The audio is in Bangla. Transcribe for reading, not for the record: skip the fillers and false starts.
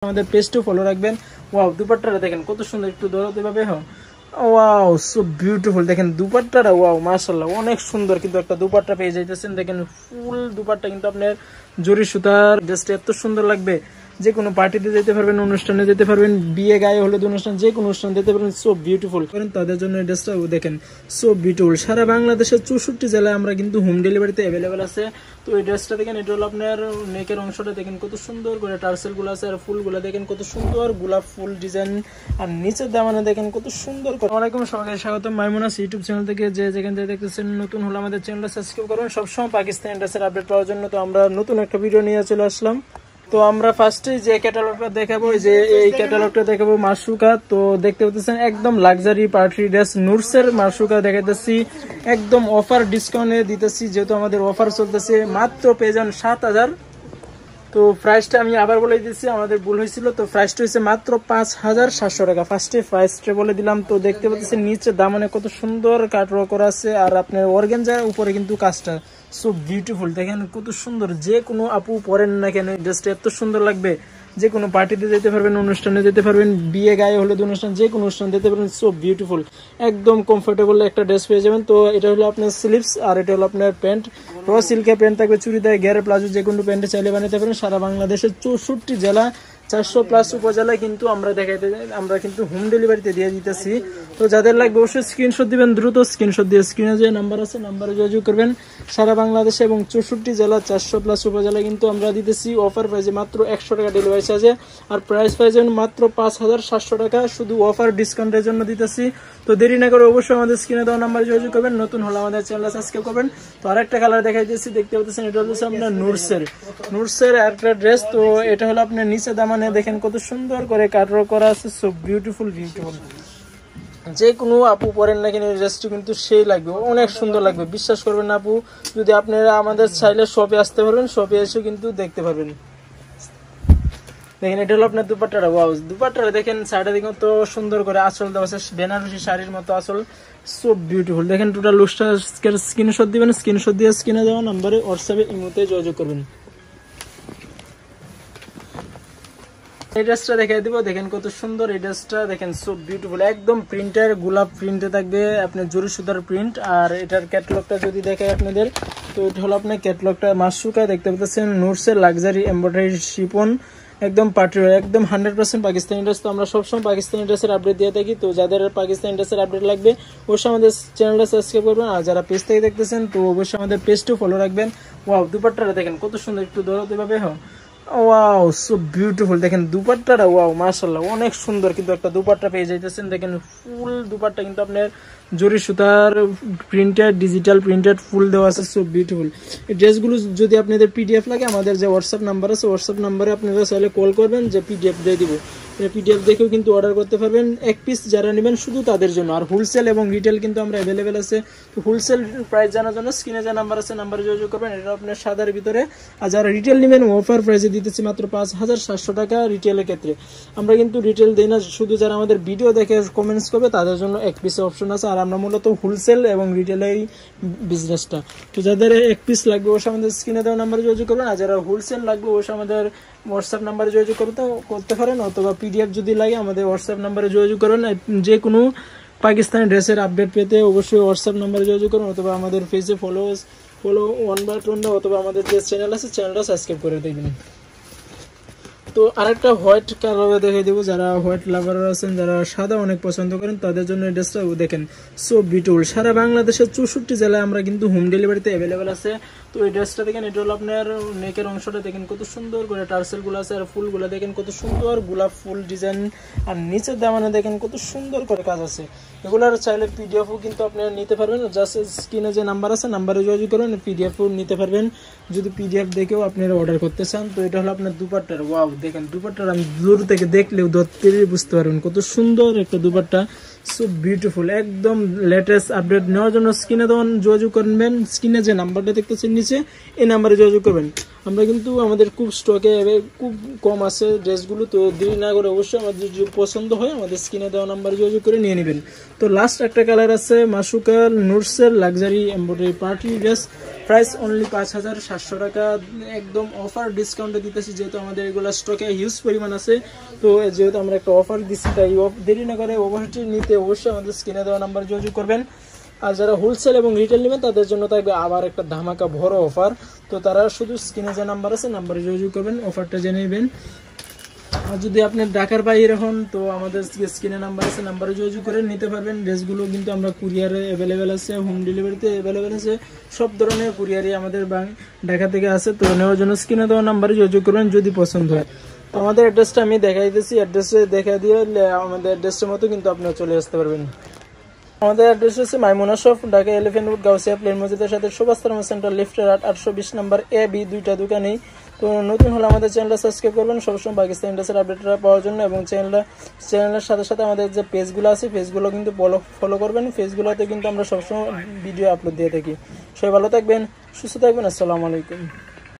আমাদের পেজটাও ফলো রাখবেন। ওয়াও, দুপাট্টাটা দেখেন কত সুন্দর, একটু দৌড়াতে পাবে। হ্যাঁ, ওয়াও, সো বিউটিফুল। দেখেন দুপাট্টাটা, ওয়াও মাশাআল্লাহ, অনেক সুন্দর কিন্তু একটা দুপাট্টা পেয়ে যাইতেছেন। দেখেন ফুল দুপাট্টা কিন্তু আপনার জরি সুতার, জাস্ট এত সুন্দর লাগবে। যে কোনো পার্টিতে যেতে পারবেন, অনুষ্ঠানে যেতে পারবেন, বিয়ে গায়ে হলুদ অনুষ্ঠান, যে কোনো অনুষ্ঠান যেতে পারবেন। সো বিউটিফুল করেন তাদের জন্য এই ড্রেসটা দেখেন, সো বিউটিফুল। সারা বাংলাদেশের 64 জেলায় আমরা কিন্তু হোম ডেলিভারিতে অ্যাভেলেবেল আছে। তো এই ড্রেসটা দেখেন, এটা হলো আপনার নেকের অংশটা দেখেন কত সুন্দর করে টার্সেল গুলো আছে, আর ফুলগুলো দেখেন কত সুন্দর গোলাপ ফুল ডিজাইন, আর নিচের দামানে দেখেন কত সুন্দর করে। ওয়ালাইকুম সবাইকে স্বাগত মাইমুনাস ইউটিউব চ্যানেল থেকে। যে যেখান থেকে দেখতেছেন, নতুন হলে আমাদের চ্যানেলটা সাবস্ক্রাইব করবেন সবসময় পাকিস্তানি ড্রেসের আপডেট পাওয়ার জন্য। তো আমরা নতুন একটা ভিডিও নিয়ে চলে আসলাম। তো আমরা ফার্স্টে যে ক্যাটালগটা দেখাবো, যে এই ক্যাটালগটা দেখাবো মাশরুকা। তো দেখতে পাচ্ছেন একদম লাক্সারি পার্টি ড্রেস নুরসের মাশরুকা দেখাইতেছি, একদম অফার ডিসকাউন্টে দিতেছি, যেহেতু আমাদের অফার চলতেছে। মাত্র পেয়ে যান 7000। তো প্রাইসটা আমি আবার বলে দিচ্ছি, আমাদের ভুল হয়েছিল। তো প্রাইসটা হচ্ছে মাত্র 5700 টাকা। ফার্স্টে প্রাইসটা বলে দিলাম। তো দেখতে পাচ্ছেন নিচে দামানে কত সুন্দর কাটওয়ার্ক করা আছে, আর আপনার অর্গানজার উপরে কিন্তু কাজটা সো বিউটিফুল। দেখেন কত সুন্দর, যে কোনো আপু পরেন না কেন জাস্ট এত সুন্দর লাগবে। যে কোনো পার্টিতে যেতে পারবেন, অনুষ্ঠানে যেতে পারবেন, বিয়ে গায়ে হলুদ অনুষ্ঠান, যে কোনো অনুষ্ঠান যেতে পারবেন। সো বিউটিফুল, একদম কমফোর্টেবল একটা ড্রেস পেয়ে যাবেন। তো এটা হলো আপনার স্লিভস, আর এটা হলো আপনার প্যান্ট। র সিল্কের প্যান্ট থাকবে, চুড়িদার, গেরে প্লাজো, যে কোনো প্যান্টে চাইলে বানাতে পারেন। সারা বাংলাদেশের 64 জেলা, 400+ উপজেলায় কিন্তু আমরা কিন্তু হোম ডেলিভারিতে দিয়ে দিতেছি। তো যাদের লাগবে অবশ্যই স্ক্রিনশট দিবেন, দ্রুত স্ক্রিনশট দিয়ে স্ক্রিনে যে নাম্বার আছে নাম্বারে যোগাযোগ করবেন। সারা বাংলাদেশে এবং 64 জেলা, 400+ উপজেলায় কিন্তু আমরা দিতেছি অফার প্রাইসে মাত্র 100 টাকা ডেলিভারি চার্জে, আর প্রাইস পাইছেন মাত্র 5700 টাকা, শুধু অফার ডিসকাউন্টের জন্য দিতেছি। তো দেরি না করে অবশ্যই আমাদের স্ক্রিনে দেওয়া নাম্বারে যোগাযোগ করবেন, নতুন হলে আমাদের চ্যানেলটা সাবস্ক্রাইব করবেন। তো আরেকটা কালার দেখাই দিচ্ছি, দেখতে পাচ্ছেন এটা হচ্ছে আপনার নুরসের একটা ড্রেস। তো এটা হলো আপনার নিচে দামানে দেখেন কত সুন্দর করে কাটওয়ার্ক করা আছে, সো বিউটিফুল। যে কোনো আপু পরেন না কেন ড্রেসটি কিন্তু সেই লাগবে, অনেক সুন্দর লাগবে। বিশ্বাস করবেন না আপু, যদি আপনারা আমাদের চাইলে শপে আসতে পারবেন, শপে এসে কিন্তু দেখতে পারবেন। দেখেন এটা হলো আপনার দুপাট্টাটা, ওয়াও দুপাট্টাটা দেখেন, সাইডে দেখেন তো সুন্দর করে আঁচল দেওয়া আছে, বেনারসি শাড়ির মতো আঁচল, সো বিউটিফুল। দেখেন টোটাল লুকটা স্ক্রিনশট দিবেন, স্ক্রিনশট দিয়ে স্ক্রিনে দেওয়া নাম্বারে হোয়াটসঅ্যাপে ইমোতে যোগাযোগ করবেন। এই ড্রেসটা দেখাই দিব, দেখেন কত সুন্দর এই ড্রেসটা, দেখেন সো বিউটিফুল, একদম প্রিন্টের গোলাপ প্রিন্টে থাকবে আপনার জরি সুতার প্রিন্ট। আর এটার ক্যাটালগটা যদি দেখাই আপনাদের, তো এটা হলো আপনার ক্যাটালগটা মাশরুকা, দেখতে পাচ্ছেন নুরসের লাক্সারি এমব্রয়ডারি শিপন, একদম পার্টি, একদম 100% পাকিস্তানি ড্রেস। তো আমরা সবসময় পাকিস্তানি ড্রেসের আপডেট দিয়ে থাকি। তো যাদের পাকিস্তানি ড্রেসের আপডেট লাগবে অবশ্যই আমাদের চ্যানেলটা সাবস্ক্রাইব করবেন, আর যারা পেজ থেকে দেখতেছেন তো অবশ্যই আমাদের পেজটাও ফলো রাখবেন। ওয়াও, দুপাট্টাটা দেখেন কত সুন্দর, একটু দৌড়াতে পাবে। হ্যাঁ, ওয়াও, সো বিউটিফুল। দেখেন দুপাট্টাটা, ওয়াও মাশাআল্লাহ, অনেক সুন্দর কিন্তু একটা দুপাট্টা পেয়ে যাইতেছেন। দেখেন ফুল দুপাট্টা কিন্তু আপনার জরি সুতার প্রিন্টেড, ডিজিটাল প্রিন্টেড ফুল দেওয়া আছে, সো বিউটিফুল। এই ড্রেসগুলো যদি আপনাদের পিডিএফ লাগে, আমাদের যে হোয়াটসঅ্যাপ নাম্বার আছে, হোয়াটসঅ্যাপ নাম্বারে আপনারা চাইলে কল করবেন, যে পিডিএফ দিয়ে দিব। পিডিএফ দেখেও কিন্তু অর্ডার করতে পারবেন। এক পিস যারা নেবেন শুধু তাদের জন্য, আর হোলসেল এবং রিটেল কিন্তু আমরা অ্যাভেলেবেল আছে। তো হোলসেল প্রাইস জানার জন্য স্ক্রিনে যে নাম্বার আছে নাম্বারে যোগাযোগ করবেন, এটা আপনার সাদার ভিতরে। আর যারা রিটেল নেবেন অফার প্রাইসে দিতেছি মাত্র 5700 টাকা রিটেলের ক্ষেত্রে। আমরা কিন্তু রিটেল দিই না, শুধু যারা আমাদের ভিডিও দেখে কমেন্টস করবে তাদের জন্য এক পিসের অপশন আছে। আর আমরা মূলত হোলসেল এবং রিটেলের বিজনেসটা। তো যাদের এক পিস লাগবে অবশ্যই আমাদের স্ক্রিনে দেওয়া নাম্বারে যোগাযোগ করবেন, আর যারা হোলসেল লাগবে অবশ্যই আমাদের হোয়াটসঅ্যাপ নাম্বারে যোগাযোগ করতে পারেন, অথবা পিডিএফ যদি লাগে আমাদের হোয়াটসঅ্যাপ নাম্বারে যোগাযোগ করবেন। যে কোনো পাকিস্তানি ড্রেসের আপডেট পেতে অবশ্যই হোয়াটসঅ্যাপ নাম্বারে যোগাযোগ করুন, অথবা আমাদের পেজে ফলো ওয়ান বাই টোন, অথবা আমাদের যে চ্যানেল আছে চ্যানেলটা সাবস্ক্রাইব করে দেখবেন। তো আরেকটা হোয়াইট কালার দেখে দেবো, যারা হোয়াইট লাভার আছেন, যারা সাদা অনেক পছন্দ করেন তাদের জন্য এই ড্রেসটা দেখেন, সো বিউটিফুল। সারা বাংলাদেশের 64 জেলায় আমরা কিন্তু হোম ডেলিভারিতে অ্যাভেলেবেল আছে। তো এই ড্রেসটা দেখেন, এটা হলো আপনার নেকের অংশটা দেখেন কত সুন্দর করে টার্সেল গুলো আছে, আর ফুলগুলো দেখেন কত সুন্দর গোলাপ ফুল ডিজাইন, আর নিচের দামানে দেখেন কত সুন্দর করে কাজ আছে। এগুলোর চাইলে পিডিএফও কিন্তু আপনারা নিতে পারবেন, জাস্ট স্ক্রিনে যে নাম্বার আছে নাম্বারে যোগাযোগ করবেন, পিডিএফও নিতে পারবেন যদি পিডিএফ দেখেও আপনারা অর্ডার করতে চান। তো এটা হলো আপনার দুপাট্টার, ওয়াও দেখেন দুপাট্টার, আমি দূর থেকে দেখলেও বুঝতে পারবেন কত সুন্দর একটা দুপাট্টা, সো বিউটিফুল। একদম লেটেস্ট আপডেট নেওয়ার জন্য স্ক্রিনে তখন যোগাযোগ করবেন, স্ক্রিনে যে নাম্বারটা দেখতেছেন নিচে এই নাম্বারে যোগাযোগ করবেন। আমরা কিন্তু আমাদের খুব স্টকে খুব কম আছে ড্রেসগুলো। তো দেরি না করে অবশ্যই আমাদের যদি পছন্দ হয় আমাদের স্ক্রিনে দেওয়া নাম্বারে যোগাযোগ করে নিয়ে নেবেন। তো লাস্ট একটা কালার আছে মাশরুকা নুরসের luxury embroidery party dress, price only 5700 টাকা, একদম অফার ডিসকাউন্টে দিতেছি, যেহেতু আমাদের এগুলো স্টকে হিউজ পরিমাণ আছে। তো যেহেতু আমরা একটা অফার দিচ্ছি, তাই দেরি না করে অফারটি নিতে অবশ্যই আমাদের স্ক্রিনে দেওয়া নাম্বার যোগাযোগ করবেন। আর যারা হোলসেল এবং রিটেল নেবেন তাদের জন্য থাকবে আবার একটা ধামাকা বড় অফার। তো তারা শুধু স্ক্রিনে যে নাম্বার আছে নাম্বারে যোগাযোগ করবেন, অফারটা জেনে নেবেন। আর যদি আপনি ঢাকার বাইরে হন তো আমাদের স্ক্রিনে নাম্বার আছে, নাম্বারে যোগাযোগ করে নিতে পারবেন। ড্রেসগুলো কিন্তু আমরা কুরিয়ারে অ্যাভেলেবেল আছে, হোম ডেলিভারিতে অ্যাভেলেবেল আছে, সব ধরনের কুরিয়ারই আমাদের ঢাকা থেকে আছে। তো নেওয়ার জন্য স্ক্রিনে দেওয়া নাম্বারে যোগাযোগ করবেন যদি পছন্দ হয়। তো আমাদের অ্যাড্রেসটা আমি দেখাই দিতেছি, অ্যাড্রেসে দেখা দিয়ে আমাদের অ্যাড্রেসের মতো কিন্তু আপনারা চলে আসতে পারবেন। আমাদের অ্যাড্রেস হচ্ছে Maimuna shop, Dhaka elephant road, Gausia প্লেন মসজিদের সাথে সুভাষ সেন্টার লিফটের 820 নাম্বার এ বি, দুইটা দোকানেই। তো নতুন হলে আমাদের চ্যানেলটা সাবস্ক্রাইব করবেন সবসময় পাকিস্তানি ড্রেসের আপডেটটা পাওয়ার জন্য, এবং চ্যানেলের সাথে সাথে আমাদের যে পেজগুলো আছে পেজগুলো কিন্তু ফলো করবেন। পেজগুলোতে কিন্তু আমরা সবসময় ভিডিও আপলোড দিয়ে থাকি। সবাই ভালো থাকবেন, সুস্থ থাকবেন, আসসালামু আলাইকুম।